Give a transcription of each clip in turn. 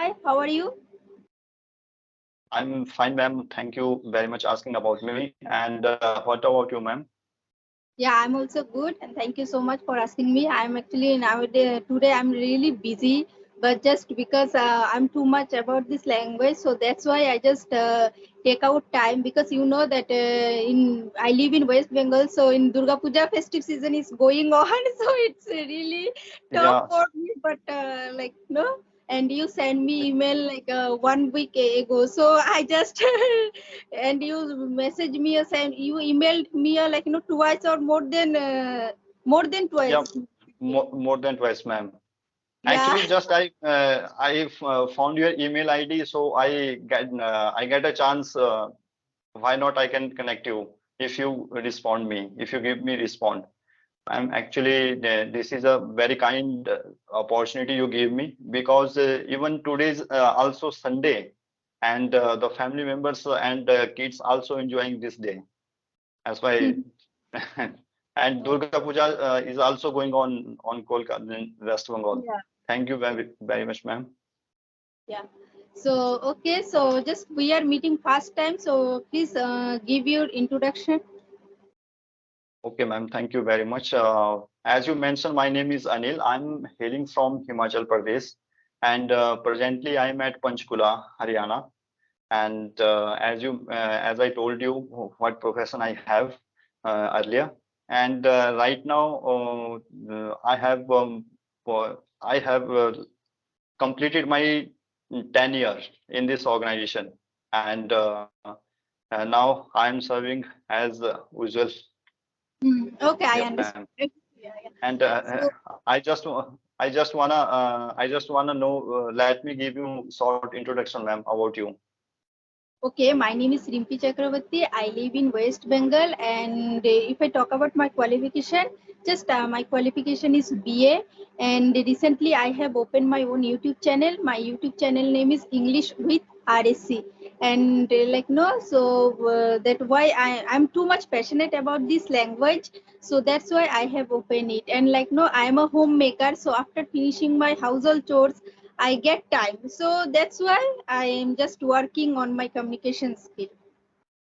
bhai. How are you? I'm fine, ma'am. Thank you very much asking about me. And what about you, ma'am? Yeah, I'm also good, and thank you so much for asking me. I'm actually nowadays today I'm really busy, but just because I'm too much about this language, so that's why I just take out time because you know that in I live in West Bengal, so in Durga Puja festive season is going on, so it's really tough Yeah, for me. But like no, and you send me email like 1 week ago, so I just and you message me or send you emailed me like twice or more than yeah, twice. more than twice, ma'am. Yeah. Actually, just I found your email ID, so I get a chance. Why not? I can connect you if you respond me, if you give me respond. I'm actually this is a very kind opportunity you gave me because even today's also Sunday, and the family members and kids also enjoying this day. That's why. And Durga Puja is also going on Kolkata in West Bengal. Yeah. Thank you very much, ma'am. Yeah. So okay, so just we are meeting first time, so please give your introduction. Okay, ma'am. Thank you very much. As you mentioned, my name is Anil. I'm hailing from Himachal Pradesh, and presently I'm at Panchkula, Haryana. And as I told you, what profession I have earlier, and right now I have completed my 10 years in this organization, and now I am serving as usual. Okay, I Yep, ma'am. understand. Yeah, yeah. And So I just wanna know. Let me give you short introduction, ma'am, about you. okay, my name is Rimpi Chakravarti. I live in West Bengal, and if I talk about my qualification, just my qualification is BA. And recently, I have opened my own YouTube channel. My YouTube channel name is English with RSC, and like no, so that why I'm too much passionate about this language. So that's why I have opened it. And like no, I'm a homemaker. So after finishing my household chores, I get time. So that's why I am just working on my communication skill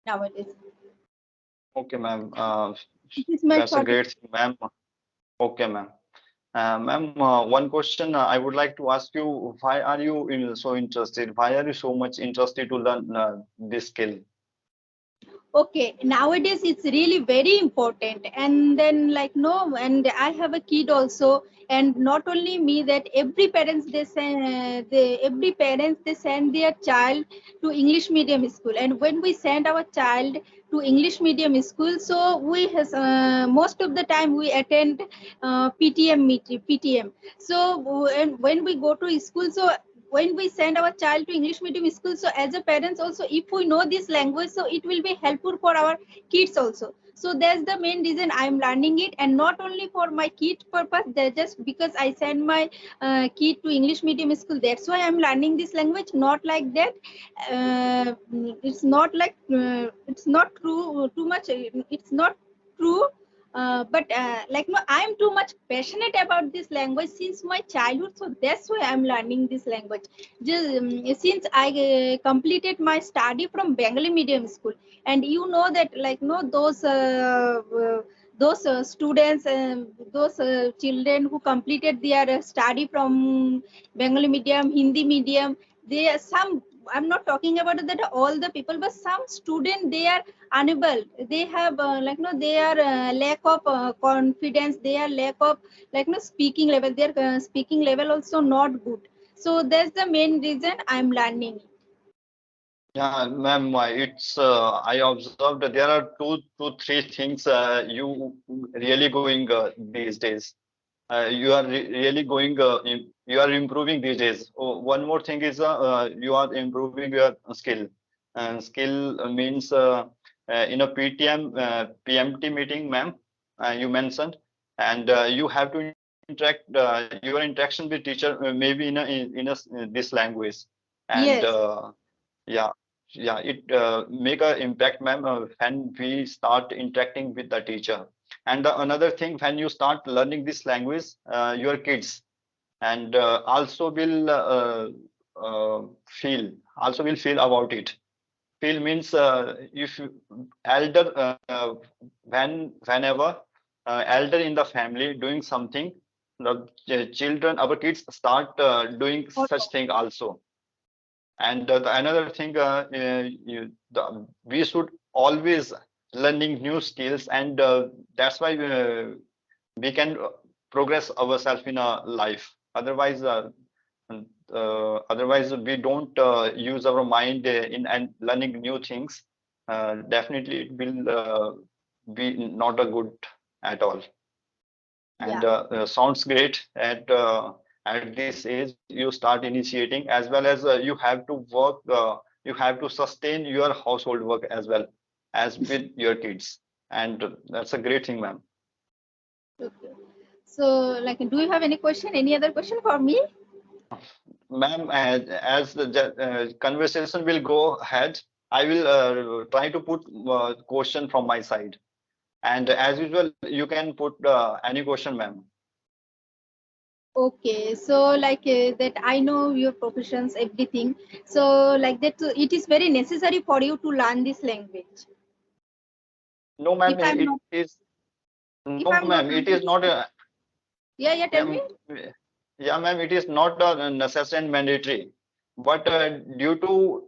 nowadays. Okay, ma'am. This is my That's a short. great thing, ma'am. Okay, ma'am. Ma'am, one question I would like to ask you: why are you so interested? Why are you so much interested to learn this skill? Okay, nowadays it's really very important. And then like no, and I have a kid also. And not only me, that every parents they send, every parents they send their child to English medium school. And when we send our child to English medium school, so we has most of the time we attend PTM. So and when we go to school, so when we send our child to English medium school, so as a parents also, if we know this language, so it will be helpful for our kids also. So that's the main reason I'm learning it, and not only for my kid purpose, that just because I send my kid to English medium school, that's why I'm learning this language. Not like that. It's not like it's not true too much. It's not true, but like no, I'm too much passionate about this language since my childhood, so that's why I'm learning this language. Just since I completed my study from Bengali medium school, and you know that like no those students those children who completed their study from Bengali medium, Hindi medium, they are some. I'm not talking about that all the people, but some student they are unable, they have like no they are lack of confidence, they are lack of like no speaking level, their speaking level also not good. So that's the main reason I'm learning. Yeah, ma'am, I observed that there are three things you really going these days. You are really going, you are improving these days. Oh, one more thing is you are improving your skill. And skill means in a PMT meeting, ma'am, you mentioned, and you have to interact your interaction with teacher maybe in this language, and Yes. yeah, yeah, it make a impact, ma'am, when we start interacting with the teacher. And the another thing, when you start learning this language, your kids and also will feel, also will feel about it. Feel means if elder whenever elder in the family doing something, the children, our kids start doing such thing also. And another thing, we should always learning new skills, and that's why we can progress ourselves in a life. Otherwise, otherwise we don't use our mind in and learning new things. Definitely, it will be not a good at all. And Yeah. sounds great. At this age you start initiating, as well as you have to work, you have to sustain your household work as well as with your kids, and that's a great thing, ma'am. Okay. So, like, do you have any question? Any other question for me? Ma'am, as the conversation will go ahead, I will try to put question from my side, and as usual you can put any question, ma'am. Okay. So, like that, I know your professions, everything. So, like that, it is very necessary for you to learn this language. No, If ma'am, I'm it not, is if no, I'm not ma'am, it wrong. is not a. Yeah, yeah. Yeah, Tell me. yeah, ma'am, it is not necessary and mandatory, but due to,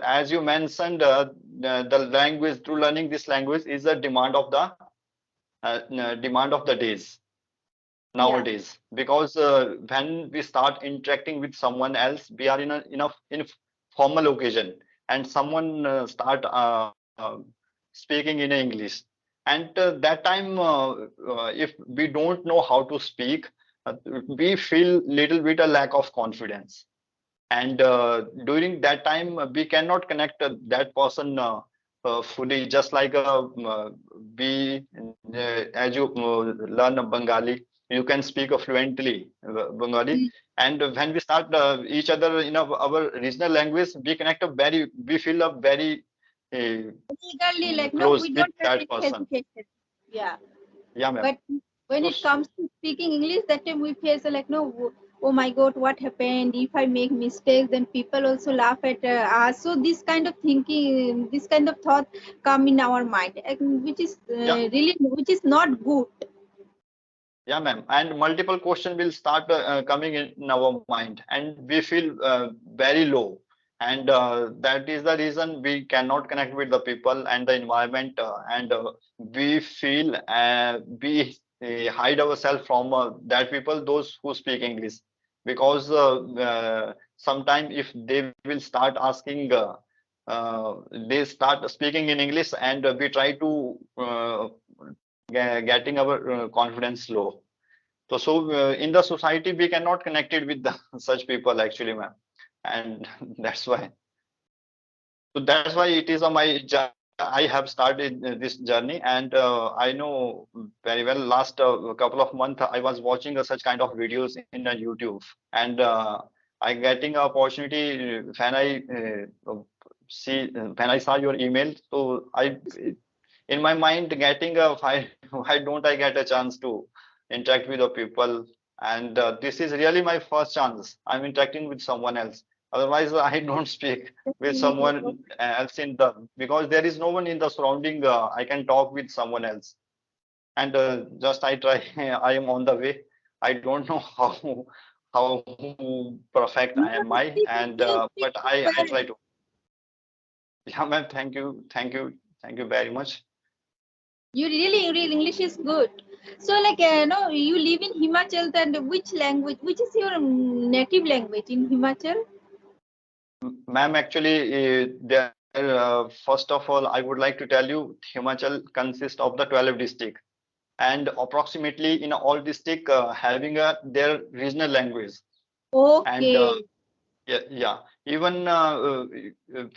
as you mentioned, the language, to learning this language is a demand of the days Yeah. nowadays, because when we start interacting with someone else, we are in a formal occasion, and someone start speaking in English, and that time, if we don't know how to speak, uh, we feel little bit a lack of confidence, and during that time we cannot connect that person fully, just like we as you learn Bengali, you can speak fluently Bengali, Mm. and when we start each other in our regional language, we connect a very, we feel a very Legally, like, no, close we with don't have that any person. hesitation. Yeah. Yeah, ma'am. But when So, it comes to speaking English, that time we face like, no, oh my God, what happened? If I make mistakes, then people also laugh at us. So this kind of thinking, this kind of thought come in our mind, which is yeah. really, which is not good. Yeah, ma'am. And multiple questions will start coming in our mind, and we feel very low. And that is the reason we cannot connect with the people and the environment, and we feel hide ourselves from that people, those who speak English, because sometime if they will start asking, they start speaking in English, and we try to getting our confidence low. So in the society, we cannot connect it with such people actually, ma'am, and that's why. So that's why it is on my I have started this journey, and I know very well. Last couple of months, I was watching such kind of videos in YouTube, and I getting an opportunity when I see when I saw your email. So I, in my mind, getting a why don't I get a chance to interact with the people? And this is really my first chance. I'm interacting with someone else. Otherwise, I don't speak with someone else in the, because there is no one in the surrounding. I can talk with someone else, and just I try. I am on the way. I don't know how perfect You I am, and you speak but so I well. try to. Yeah, ma'am. Thank you very much. You really, really English is good. So, like, no, you live in Himachal, then which language, which is your native language in Himachal? Ma'am, actually, first of all, I would like to tell you, Himachal consists of the 12 district, and approximately in all district having their regional language. And Okay. yeah, even when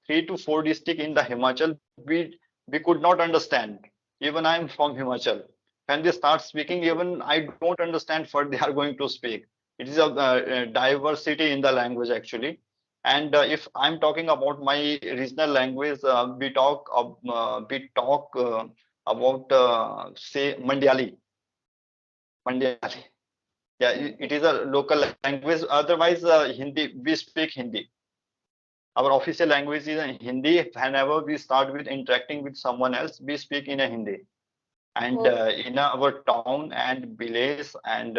3 to 4 district in the Himachal, we could not understand. Even I am from Himachal. When they start speaking, even I don't understand what they are going to speak. It is a diversity in the language actually. And if I'm talking about my regional language, we talk about say Mandyali. Yeah, it is a local language. Otherwise, Hindi, we speak Hindi. Our official language is Hindi. Whenever we start with interacting with someone else, we speak in a Hindi. And Oh, in our town and village and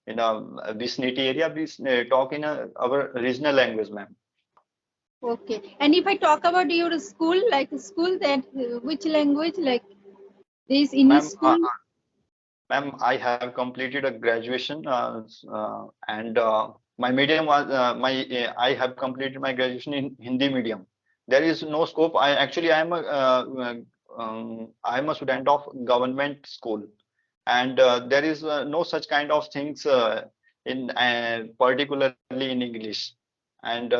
in a vicinity area, we talk in our regional language, ma'am. okay. And if I talk about your school, like school, that which language, like this in his Ma'am, school? ma'am, I have completed a graduation and my medium was I have completed my graduation in Hindi medium. There is no scope. I am a student of government school, and there is no such kind of things in particularly in English, and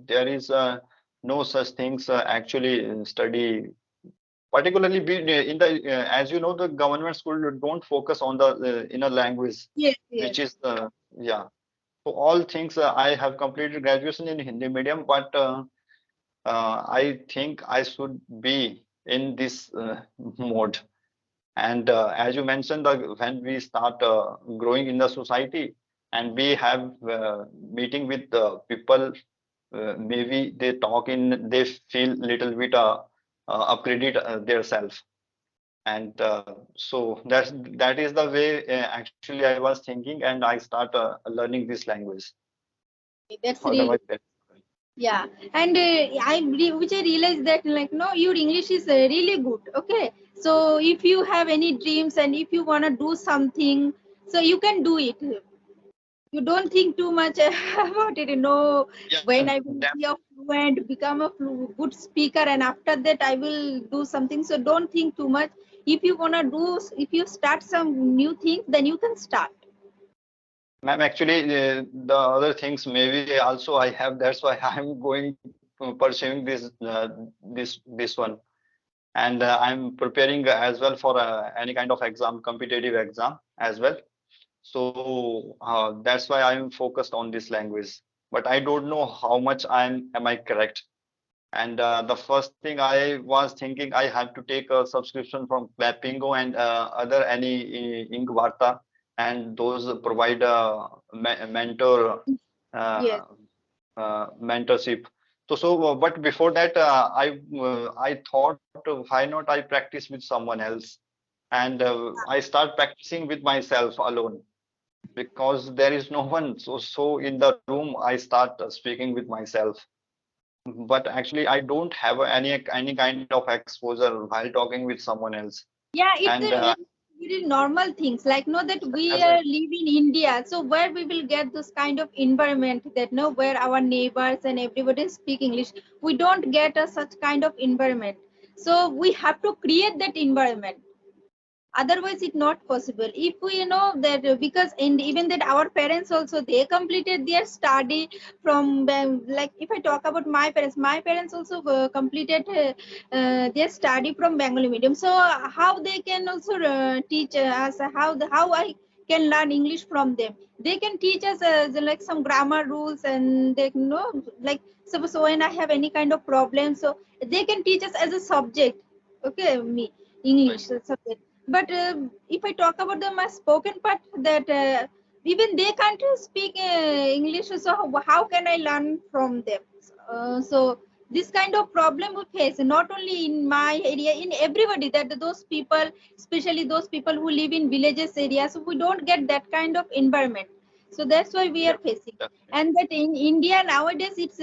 there is no such things actually in study particularly in the as you know the government school don't focus on the inner language Yes, which yes. is yeah, so all things I have completed graduation in Hindi medium, but I think I should be in this mode. And as you mentioned, when we start growing in the society and we have meeting with people, maybe they talk in, they feel little bit upgraded their self. And so that is the way actually I was thinking, and I start learning this language. That's really, Otherwise, yeah. And which I realized that, like, no, your English is really good. Okay. So if you have any dreams and if you want to do something, so you can do it. You don't think too much about it. You know, yeah, when I will that, be a fluent, become a good speaker, and after that I will do something. So don't think too much. If you want to do, if you start some new things, then you can start. ma'am, actually the other things maybe also I have. That's why I'm going pursuing this one, and I'm preparing as well for any kind of exam, competitive exam as well. So that's why I'm focused on this language. But I don't know how much am I correct. And the first thing I was thinking, I had to take a subscription from Clapingo and other any Inkvarta, and those provide mentor Yes. uh, mentorship. But before that, I thought, why not I practice with someone else? And I start practicing with myself alone because there is no one. So in the room, I start speaking with myself, but actually I don't have any kind of exposure while talking with someone else. Yeah, it's And a very normal things. Like, know that we as a live in India, so where we will get this kind of environment that no, where our neighbors and everybody speak English. We don't get a such kind of environment. So we have to create that environment. Otherwise it's not possible. If we know that, because in even that our parents also, they completed their study from like, if I talk about my parents also completed their study from Bengali medium. So how they can also teach us how I can learn English from them. They can teach us like some grammar rules, and they know, like, suppose when I have any kind of problem, so they can teach us as a subject. Okay, me right. English subject. But if I talk about the my spoken part, that even they can't speak English, so how can I learn from them? So this kind of problem we face not only in my area, in everybody, that those people, especially those people who live in villages areas, so we don't get that kind of environment. So that's why we Yeah, are facing. definitely. And that in India nowadays, it's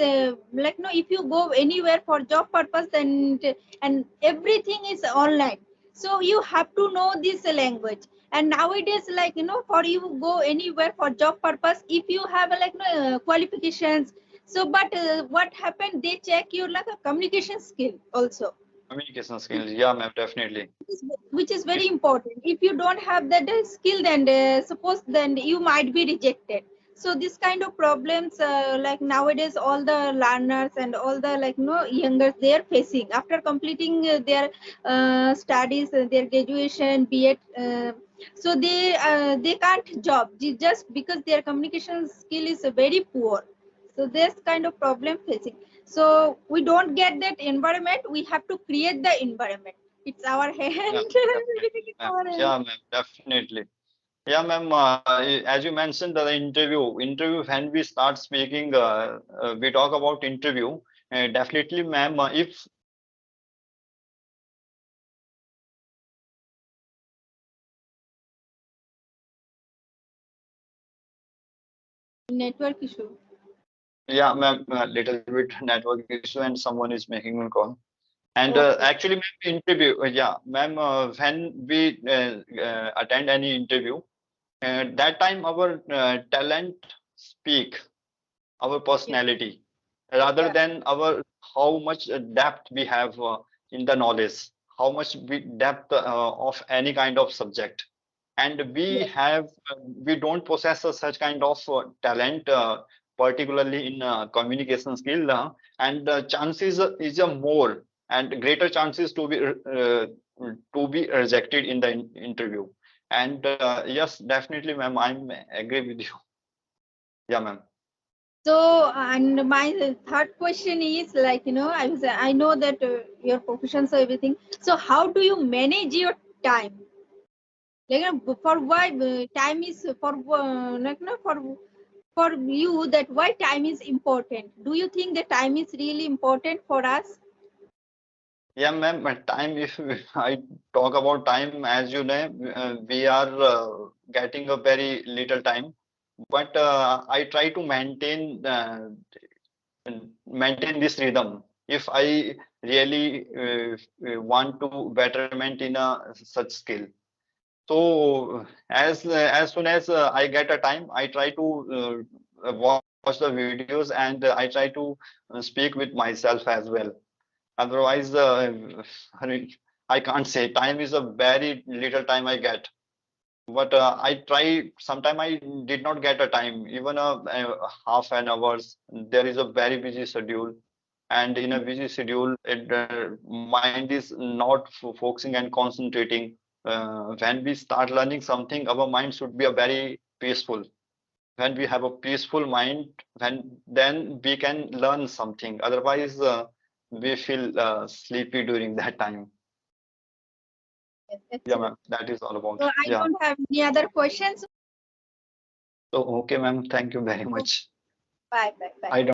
like, no, if you go anywhere for job purpose, and everything is online, so you have to know this language. And nowadays, like, for you go anywhere for job purpose, if you have like qualifications, so but what happened, they check your like a communication skill also, Communication skills, yeah, ma'am, definitely. which is very It's, important. If you don't have that skill, then suppose then you might be rejected. So this kind of problems, like nowadays all the learners and all the, like, younger, they are facing after completing their studies, their graduation, B.Ed. So they can't job just because their communication skill is very poor. So this kind of problem facing. So we don't get that environment, we have to create the environment. It's our yeah, hand. definitely, Everything is ma'am. our hand. Yeah, ma'am, definitely. Yeah, ma'am. As you mentioned, the interview when we start speaking, we talk about interview. Definitely, ma'am. If Network issue. yeah, ma'am, a little bit network issue, and someone is making a call. And Okay. actually, ma'am, interview. Yeah, ma'am. When we attend any interview, that time our talent speak, our Yes. personality, rather Yeah. than our how much depth we have in the knowledge, how much we depth of any kind of subject. And Yes. we don't possess such kind of talent, particularly in communication skill, and chances is a more and greater chances to be rejected in the interview. And yes, definitely, ma'am, I'm agree with you. Yeah, ma'am. So, and my third question is like, I know that your profession, so everything. So, how do you manage your time? Like, for why time is for like, for you, that why time is important? Do you think that time is really important for us? Yeah, ma'am. Time, if I talk about time, as you know, we are getting a very little time, but I try to maintain this rhythm. If I really want to betterment in a such skill, so as soon as I get a time, I try to watch the videos, and I try to speak with myself as well. Otherwise, I mean, I can't say. Time is a very little time I get. But I try. Sometime I did not get a time, even a half an hours. There is a very busy schedule, and in a busy schedule, mind is not focusing and concentrating. When we start learning something, our mind should be a very peaceful. When we have a peaceful mind, then we can learn something. Otherwise, we feel sleepy during that time. Yes, Yeah, actually. ma'am. That is all So, about. I Yeah. don't have any other questions. So, okay, ma'am. Thank you very So, much. bye, bye, bye. I